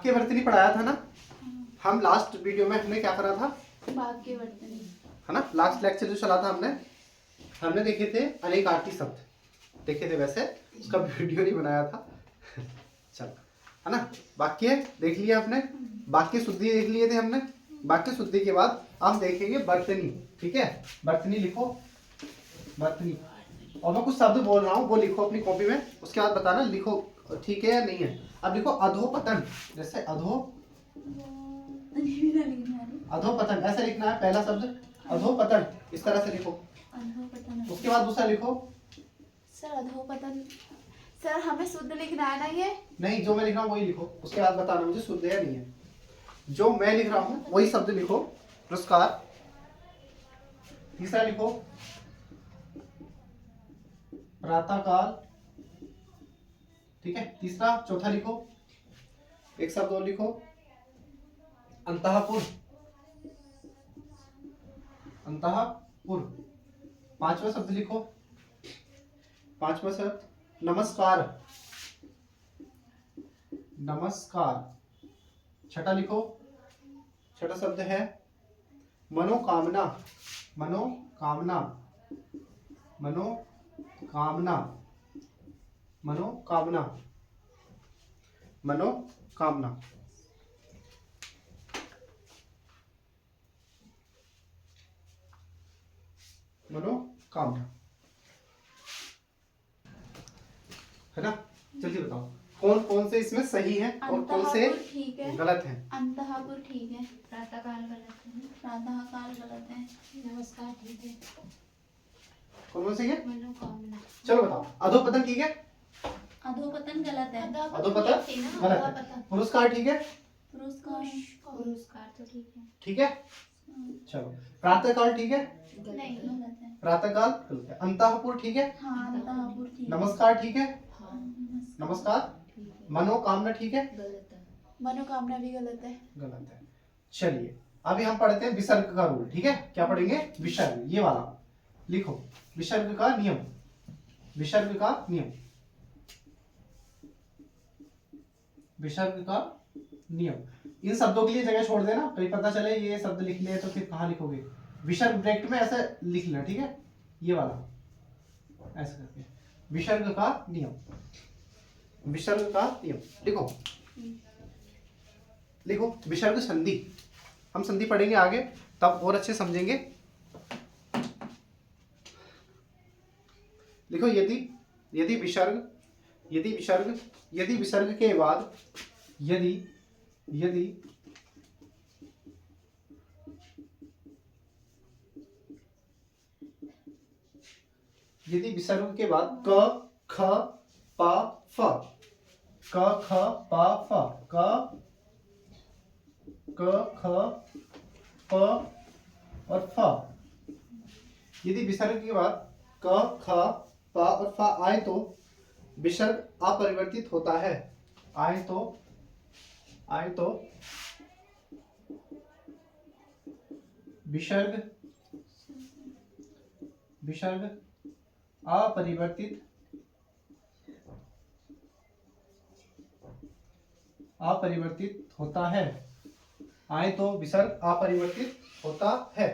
वाक्यवर्तनी पढ़ाया था ना हम लास्ट वीडियो में। हमने क्या करा था? वाक्यवर्तनी, है ना। लास्ट लेक्चर जो चला था हमने देखे थे अनेकार्थी शब्द देखे थे, वैसे उसका वीडियो नहीं बनाया था। चल, है ना। वाक्य देख लिया आपने, वाक्य शुद्धि देख लिए थे हमने। वाक्य शुद्धि के बाद हम देखेंगे वर्तनी। ठीक है, वर्तनी लिखो, वर्तनी। और मैं कुछ शब्द बोल रहा हूँ वो लिखो अपनी कॉपी में, उसके बाद बताना लिखो ठीक है या नहीं है। अब लिखो अधोपतन, जैसे अधोपतन ऐसे लिखना है। पहला शब्द अधोपतन, इस तरह से लिखो। अधोपतन। उसके बाद दूसरा लिखो। सर अधोपतन, सर हमें शुद्ध लिखना है ना ये? नहीं, जो मैं लिख रहा हूँ वही लिखो, उसके बाद बताना मुझे शुद्ध है या नहीं है। जो मैं लिख रहा हूँ वही शब्द लिखो। पुरस्कार। तीसरा लिखो प्रातःकाल। ठीक है, तीसरा। चौथा लिखो, एक शब्द और लिखो, अंतःपुर। अंतःपुर। पांचवा शब्द लिखो, पांचवा शब्द नमस्कार। नमस्कार। छठा लिखो, छठा शब्द है मनोकामना। मनोकामना, मनोकामना, मनोकामना, मनोकामना। मनोकामना, है ना। जल्दी बताओ कौन कौन से इसमें सही है और कौन से ठीक है, गलत है। अंतःपुर ठीक है, प्रातःकाल गलत है, प्रातःकाल गलत है, नमस्कार ठीक है, कौन से है? मनोकामना। चलो बताओ। अधोपतन ठीक है, अधोपतन गलत है, अधोपतन गलत है। पुरस्कार ठीक है, पुरस्कार पुरस्कार तो ठीक है, ठीक है। चलो, प्रातःकाल ठीक है, नहीं गलत है, प्रातःकाल गलत है। अंतःपुर ठीक है, हाँ अंतःपुर ठीक है, नमस्कार ठीक है, हाँ नमस्कार। ठीक है, मनोकामना ठीक है, गलत है, मनोकामना भी गलत है। गलत है। चलिए अभी हम पढ़ते हैं विसर्ग का रूल। ठीक है, क्या पढ़ेंगे? विसर्ग, ये वाला लिखो। विसर्ग का नियम, विसर्ग का नियम, विसर्ग का नियम। इन शब्दों के लिए जगह छोड़ देना, कहीं पता चले ये शब्द लिख लिए तो फिर कहाँ लिखोगे। विसर्ग ब्रैकेट में ऐसे लिख लेना। ठीक है, ये वाला ऐसे करके। विसर्ग का नियम, विसर्ग का नियम लिखो, लिखो। विसर्ग संधि, हम संधि पढ़ेंगे आगे तब और अच्छे समझेंगे। लिखो यदि, यदि विसर्ग, यदि विसर्ग, यदि विसर्ग के बाद, यदि, यदि यदि विसर्ग के बाद क ख प फ, क ख प फ, क ख प और फ, यदि विसर्ग के बाद क ख प और फ आए तो विसर्ग अपरिवर्तित होता है। आए तो विसर्ग, विसर्ग अपरिवर्तित, अपरिवर्तित होता है। आए तो विसर्ग अपरिवर्तित होता है।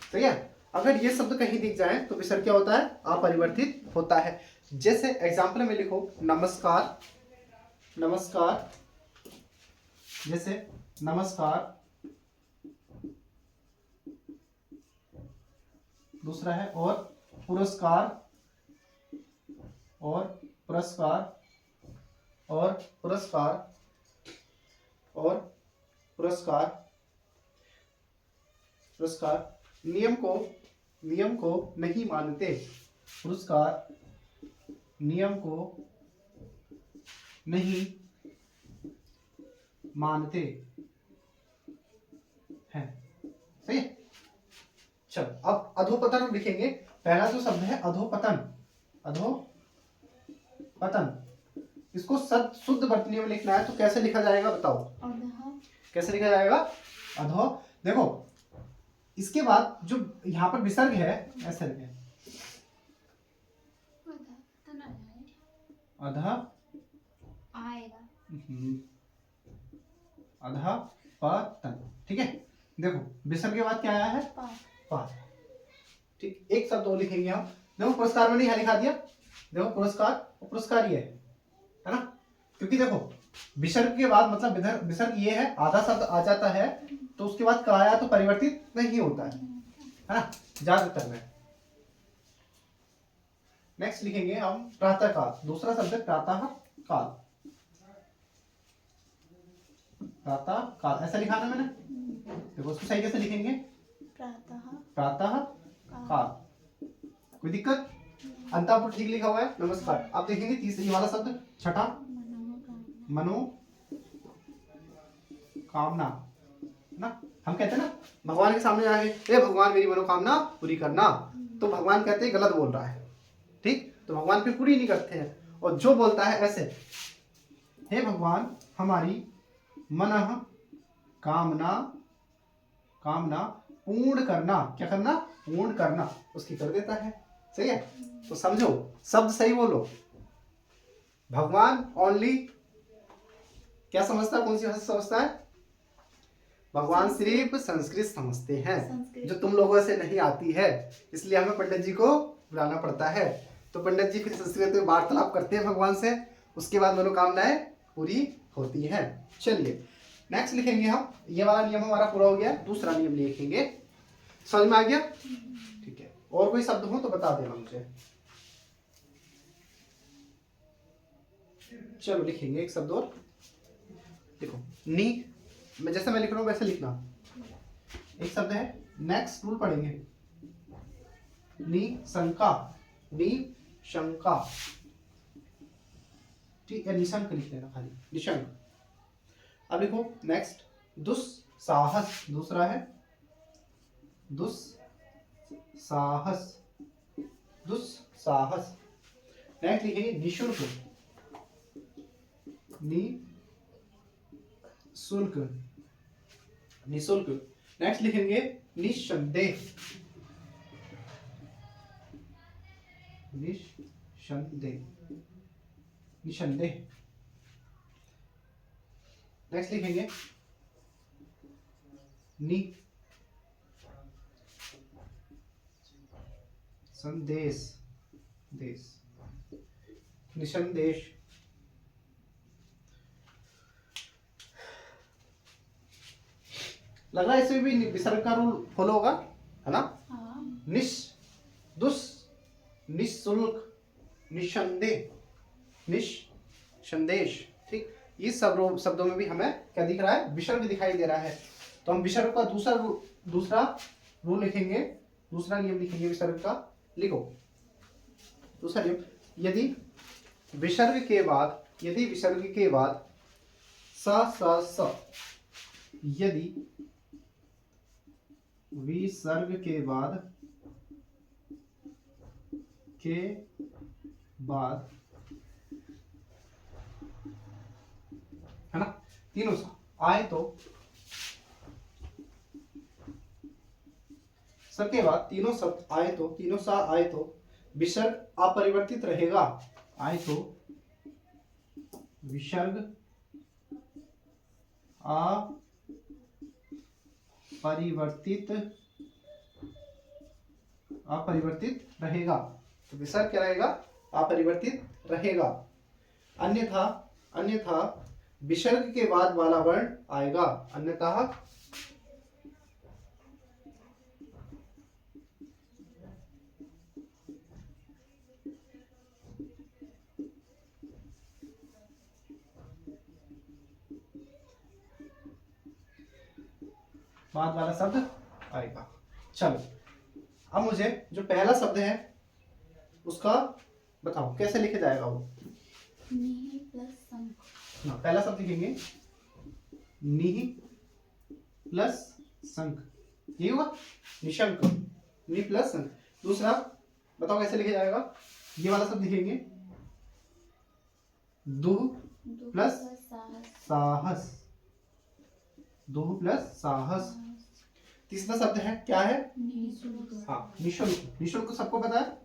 ठीक है, अगर ये शब्द कहीं दिख जाए तो विसर्ग क्या होता है? अपरिवर्तित होता है। जैसे एग्जाम्पल में लिखो नमस्कार, नमस्कार, जैसे नमस्कार। दूसरा है और पुरस्कार, और पुरस्कार, और पुरस्कार, और पुरस्कार, पुरस्कार। नियम को नहीं मानते। पुरस्कार नियम को नहीं मानते हैं। सही है। चलो अब अधोपतन हम लिखेंगे। पहला जो शब्द है अधोपतन, अधोपतन, इसको शुद्ध वर्तनी में लिखना है तो कैसे लिखा जाएगा बताओ? कैसे लिखा जाएगा? अधो। देखो इसके बाद जो यहाँ पर विसर्ग है ऐसे लिखे, अध आएगा, अधपतन। ठीक है, देखो विसर्ग के बाद क्या आया है? पा। पा। ठीक, एक शब्द और लिखेंगे हम। देखो पुरस्कार मैंने यहाँ लिखा दिया, देखो पुरस्कार, पुरस्कार ये है ना, क्योंकि देखो विसर्ग के बाद मतलब विसर्ग ये है, आधा शब्द आ जाता है तो उसके बाद का आया तो परिवर्तित नहीं होता है ना, याद करना है। नेक्स्ट लिखेंगे हम प्रातः काल, दूसरा शब्द है प्रातः काल। प्रातः काल ऐसा लिखा ना मैंने, देखो उसको सही कैसे लिखेंगे? प्रातः प्रातः काल। कोई दिक्कत? अंतापुर ठीक लिखा हुआ है, नमस्कार। आप देखेंगे तीसरी वाला शब्द छठा, मनो कामना ना, हम कहते हैं ना भगवान के सामने आके ए भगवान मेरी मनोकामना पूरी करना, तो भगवान कहते हैं गलत बोल रहा है, ठीक, तो भगवान फिर पूरी नहीं करते हैं। और जो बोलता है ऐसे, हे भगवान हमारी मनः कामना, कामना पूर्ण करना, क्या करना? पूर्ण करना, उसकी कर देता है। सही है, तो समझो शब्द सही बोलो। भगवान ओनली क्या समझता है, कौन सी भाषा समझता है? भगवान सिर्फ संस्कृत समझते हैं, संस्कृत। जो तुम लोगों से नहीं आती है, इसलिए हमें पंडित जी को बुलाना पड़ता है। तो पंडित जी फिर संस्कृत में वार्तालाप करते हैं भगवान से, उसके बाद मनोकामनाएं पूरी होती हैं। चलिए नेक्स्ट लिखेंगे हम, ये वाला नियम हमारा पूरा हो गया, दूसरा नियम लिखेंगे। समझ में आ गया? ठीक है, और कोई शब्द हो तो बता देना मुझे। चलो लिखेंगे एक शब्द और, देखो नी, मैं जैसे मैं लिख रहा हूँ वैसे लिखना। एक शब्द है, नेक्स्ट रूल पढ़ेंगे, निशंका, निशंका, ठीक है, निशंक लिख लेना खाली, निशंक। अब लिखो नेक्स्ट दुस्साहस, दूसरा है दुस्साहस, दुस्साहस। नेक्स्ट लिखेंगे निशुल्क, निशुल्क, निशुल्क। नेक्स्ट लिखेंगे निस्संदेह, निस्संदेह, निस्संदेह। नेक्स्ट लिखेंगे नि संदेश, देश, निसंदेश। लग रहा है इसमें भी विसर्ग का रूल फॉलो होगा, है ना? हाँ। निश, दुस, निशुल्क, निसंदेह, निसंदेश। ठीक, इस सब शब्दों में भी हमें क्या दिख रहा है? विसर्ग दिखाई दे रहा है। तो हम विसर्ग का दूसरा रूल लिखेंगे, दूसरा नियम लिखेंगे विसर्ग का। लिखो दूसरा नियम, यदि विसर्ग के बाद स, यदि विसर्ग के बाद है ना, तीनों सा आए तो, सर के बाद तीनों शब्द आए तो, तीनों सा आए तो विसर्ग अपरिवर्तित रहेगा। आए तो विसर्ग अपरिवर्तित रहेगा। तो विसर्ग क्या रहेगा? अपरिवर्तित रहेगा। अन्यथा विसर्ग के बाद वाला वर्ण आएगा। अन्यथा बाद वाला शब्द आएगा। चलो अब मुझे जो पहला शब्द है उसका बताओ कैसे लिखे जाएगा वो। नि प्लस संक। ना, पहला शब्द लिखेंगे निहि प्लस संक, ये होगा निशंक, नि प्लस संक। दूसरा बताओ कैसे लिखे जाएगा? ये वाला शब्द लिखेंगे दुह प्लस साहस, दुह प्लस साहस। तीसरा शब्द है क्या है? हाँ, निशुल्क। निशुल्क सबको पता है,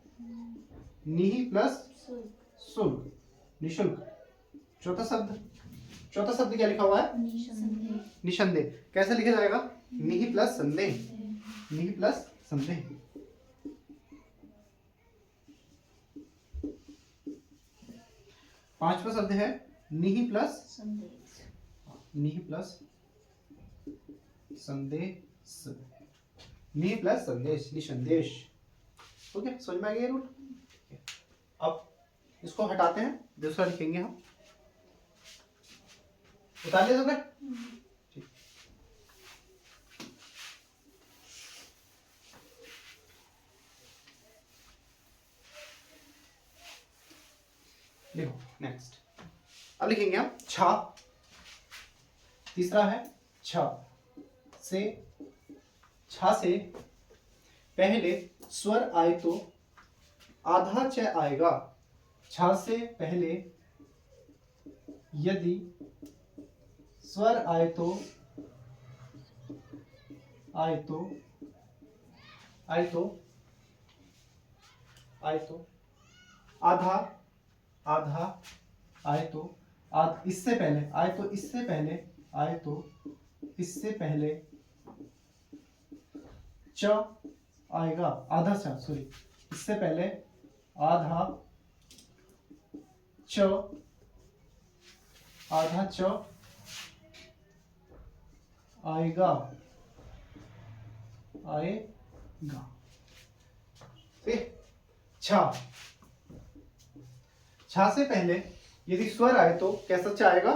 निहि प्लस शुल्क, निशुल्क। चौथा चौथा शब्द क्या लिखा हुआ है? निसंदेह। निसंदेह। कैसे लिखा जाएगा? निहि प्लस संदेह, निहि प्लस संदेह। पांचवा शब्द है निहि प्लस संदेश। निहि प्लस संदेश, निहि प्लस संदेश, निसंदेश। ठीक है, समझ में आ गया ये रूट? अब इसको हटाते हैं, दूसरा लिखेंगे हम। उतार लिया तुमने? ठीक। लिखो नेक्स्ट। अब लिखेंगे हम छा। तीसरा है छा से, छा से पहले स्वर आए तो आधा च आएगा। छा से पहले यदि स्वर आए तो आए तो आए तो आए तो आधा आधा आए तो इससे पहले आए तो इससे पहले आए तो इससे पहले च आएगा। आधा च, सॉरी, इससे पहले आधा च, आधा च आएगा, आएगा। छा, छा से पहले यदि स्वर आए तो कैसा च आएगा?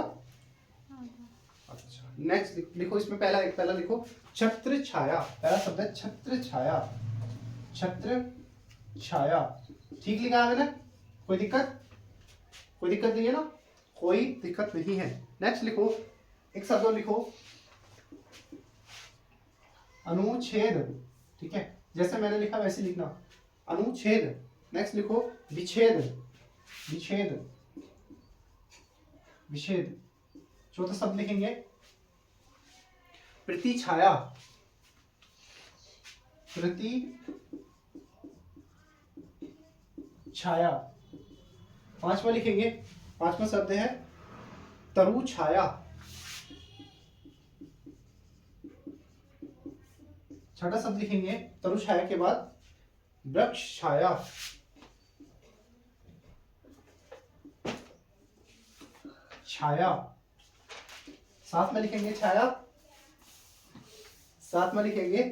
अच्छा, नेक्स्ट लिखो। इसमें पहला लिखो छत्र छाया। पहला शब्द है छत्र छाया, छत्र छाया। ठीक लिखा है मैंने? कोई दिक्कत? कोई दिक्कत नहीं है ना? कोई दिक्कत नहीं है। नेक्स्ट लिखो, एक शब्द और लिखो अनुच्छेद। ठीक है, जैसे मैंने लिखा वैसे लिखना, अनुच्छेद। नेक्स्ट लिखो विच्छेद, विच्छेद, विच्छेद। चौथा शब्द लिखेंगे प्रतिछाया, प्रति छाया। पांचवा लिखेंगे, पांचवा शब्द है तरु छाया। छठा शब्द लिखेंगे तरु छाया के बाद वृक्ष छाया। छाया। साथ में लिखेंगे छाया, साथ में लिखेंगे।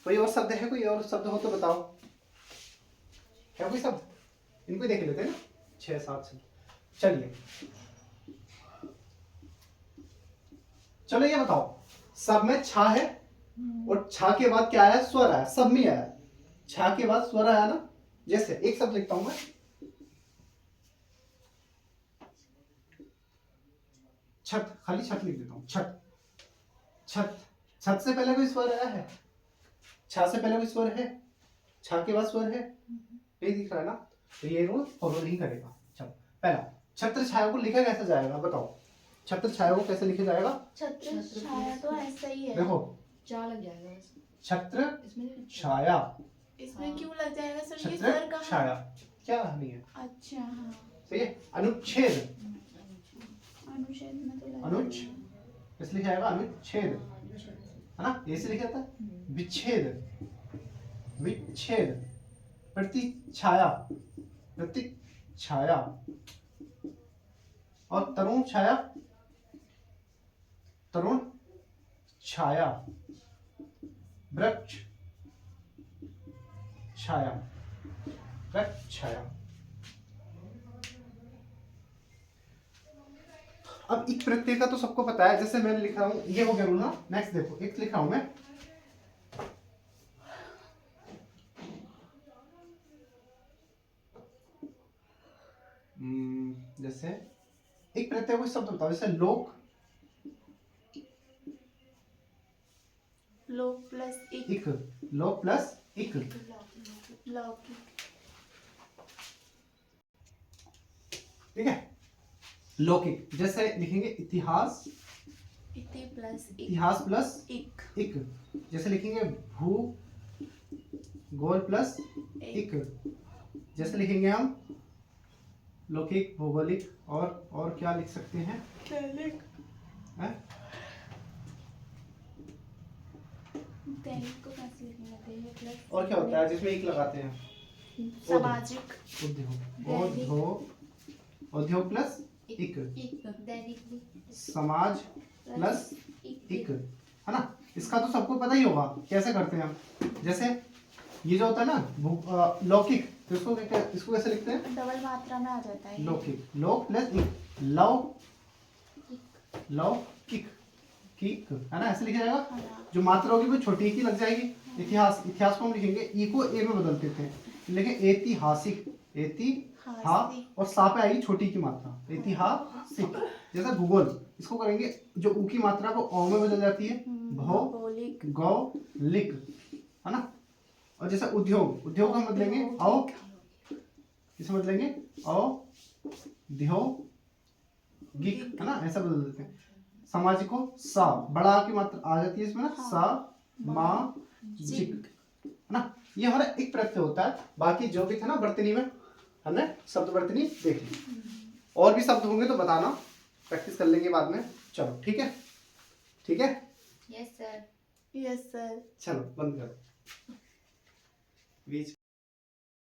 कोई और शब्द है? कोई और शब्द हो तो बताओ, है कोई शब्द? इनको ही देख लेते हैं ना, 6-7 शब्द। चलिए, चलो ये बताओ, सब में छा है और छा के बाद क्या आया? स्वर आया। सब में आया, छा के बाद स्वर आया ना। जैसे एक शब्द लिखता हूं मैं, छत, खाली छत लिख देता हूं, छत, छत। छत से पहले कोई स्वर आया है? छा से पहले कोई स्वर है? छा के बाद स्वर है? नहीं दिख रहा है ना? तो ये रूल फॉलो नहीं करेगा। चलो, पहला छत्र छाया को लिखा कैसे जाएगा बताओ? छत्र छाया को कैसे लिखा जाएगा? छत्र छाया तो ऐसा ही है। देखो, चा लग जाएगा वैसे। छत्र इसमें छाया, इसमें क्यों लग जाएगा सर? ये छत्र सर कहाँ? छाया क्या नहीं है? अच्छा हाँ, सही है। अनुच्छेद, अनुच्छेद में तो लग अनुच्छ, जाएगा। इसलिए आएगा अनुच्छेद, है ना? ऐसे लिखा जाता है। विच्छेद, विच्छेद। प्रतिछाया, प्रतिछाया। और तरुण छाया, तरुण छाया। वृक्ष छाया, वृक्ष छाया। अब एक प्रत्यय का तो सबको पता है, जैसे मैंने लिखा हूं, ये हो गया रूल ना। नेक्स्ट देखो, एक लिखा हूं मैं, जैसे एक प्रत्यय कोई शब्द बताओ, जैसे लोक, लोक प्लस इक, लोक प्लस इक। लौकिक। ठीक है, लौकिक। जैसे लिखेंगे इतिहास, इति प्लस इतिहास प्लस इक, इक। जैसे लिखेंगे भू गोल प्लस इक। जैसे लिखेंगे हम लौकिक, भौगोलिक और क्या लिख सकते हैं? हैं? दैनिक को कैसे लिखना है प्लस और क्या होता है जिसमें एक लगाते हैं? सामाजिक उद्योग, उद्योग प्लस इक, दैनिक समाज प्लस इक, है ना? इसका तो सबको पता ही होगा कैसे करते हैं हम। जैसे ये जो होता है ना लौकिक, तो इसको कैसे लिखते हैं? डबल मात्रा में आ जाता है। लौकिक, लौ प्लस इक, लौकिक, किक, है ना? ऐसे लिखा जाएगा। हाँ। जो मात्रा होगी वो छोटी ई की लग जाएगी। इतिहास को हम लिखेंगे ई को ए में बदल देते हैं, लिखेंगे ऐतिहासिक, और सा पे आएगी छोटी की मात्रा, ऐतिहासिक। जैसे भूगोल, इसको करेंगे जो ऊ की मात्रा को औ में बदल जाती है, भौगोलिक, गौलिक, है ना? और जैसे उद्योग हम बदलेंगे औ, इसे बदलेंगे औद्योगिक, है ना? ऐसा बदल देते हैं। सामाजिक को सा, बड़ा की मात्रा आ जाती है इसमें ना, सा मा जिक, है ना? ये हमारा एक प्रत्यय होता है। बाकी जो भी था ना वर्तनी में, हमने शब्द वर्तनी देख ली। और भी शब्द होंगे तो बताना, प्रैक्टिस कर लेंगे बाद में। चलो ठीक है, ठीक है, यस सर। Yes sir. चलो बंद करो बीच